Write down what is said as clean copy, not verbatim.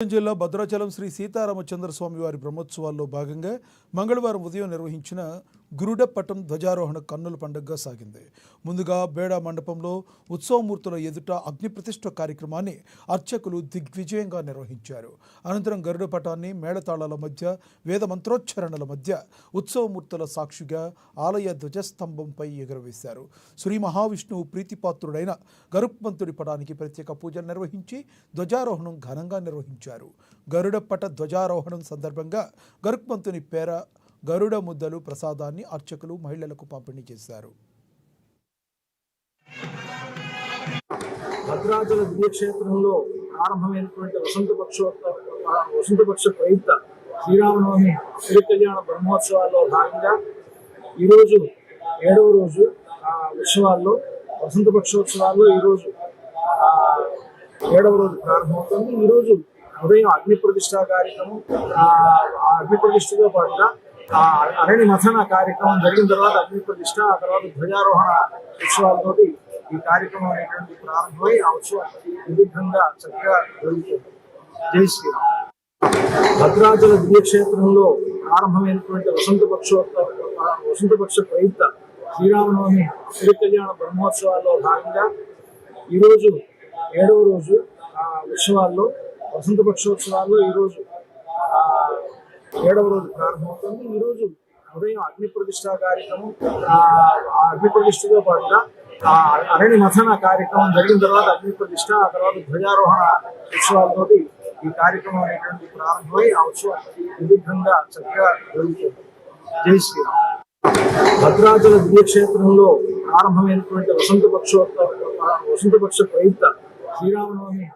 జిల్లా భద్రాచలం శ్రీ సీతారామచంద్ర స్వామి వారి బ్రహ్మోత్సవాల్లో భాగంగా మంగళవారం ఉదయం నిర్వహించిన గురుడపట్టం ధ్వజారోహణ కన్నుల పండుగగా సాగింది. ముందుగా బేడా మండపంలో ఉత్సవమూర్తుల ఎదుట అగ్ని ప్రతిష్ఠ కార్యక్రమాన్ని అర్చకులు దిగ్విజయంగా నిర్వహించారు. అనంతరం గరుడపటాన్ని మేళతాళాల మధ్య వేద మంత్రోచ్చరణల మధ్య ఉత్సవమూర్తుల సాక్షిగా ఆలయ ధ్వజస్తంభంపై ఎగురవేశారు. శ్రీ మహావిష్ణువు ప్రీతిపాత్రుడైన గరుత్మంతుడి పటానికి ప్రత్యేక పూజలు నిర్వహించి ధ్వజారోహణం ఘనంగా నిర్వహించారు. గరుడపట ధ్వజారోహణం సందర్భంగా గరుత్మంతుని పేర గరుడ ముద్దలు ప్రసాదాన్ని అర్చకులు మహిళలకు పంపిణీ చేశారు. భద్రాచల దివ్యక్షేత్రంలో ప్రారంభమైనటువంటి వసంతపక్ష ప్రయుక్త శ్రీరామనవమి శ్రీ కళ్యాణ బ్రహ్మోత్సవాల్లో భాగంగా ఈరోజు 7వ రోజు ఉత్సవాల్లో వసంతపక్షోత్సవాల్లో ఈరోజు 7వ రోజు ప్రారంభమవుతుంది. ఈరోజు ఉదయం అగ్ని ప్రతిష్ఠా కార్యక్రమం, అగ్ని ప్రతిష్ఠతో పాటుగా అరణి మథన కార్యక్రమం జరిగిన తర్వాత అగ్ని ప్రతిష్ఠ, ఆ తర్వాత ధ్వజారోహణ ఉత్సవాలతోటి ఈ కార్యక్రమం అనేటువంటి ప్రారంభమై ఆ ఉత్సవం వివిధంగా చక్కగా జరుగుతుంది. జై శ్రీరామ్. భద్రాచల దివ్యక్షేత్రంలో ప్రారంభమైనటువంటి వసంతపక్ష ప్రయుక్త శ్రీరామనవమి శ్రీ కళ్యాణ బ్రహ్మోత్సవాల్లో భాగంగా ఈరోజు 7వ రోజు ఉత్సవాల్లో వసంతపక్షోత్సవాల్లో ఈరోజు 7వ రోజు ప్రారంభమవుతుంది. ఈరోజు ఉదయం అగ్ని ప్రతిష్ఠా కార్యక్రమం, అగ్ని ప్రతిష్ఠతో పాటుగా అరణి మథన కార్యక్రమం జరిగిన తర్వాత అగ్ని ప్రతిష్ఠ, ఆ తర్వాత ధ్వజారోహణ ఉత్సవాలతోటి ఈ కార్యక్రమం అనేటువంటి ప్రారంభమై ఆ ఉత్సవం వివిధంగా చక్కగా జరుగుతుంది. జై శ్రీరామ్. భద్రాచల దివ్యక్షేత్రంలో ప్రారంభమైనటువంటి వసంతపక్ష ప్రయుక్త శ్రీరామనవమి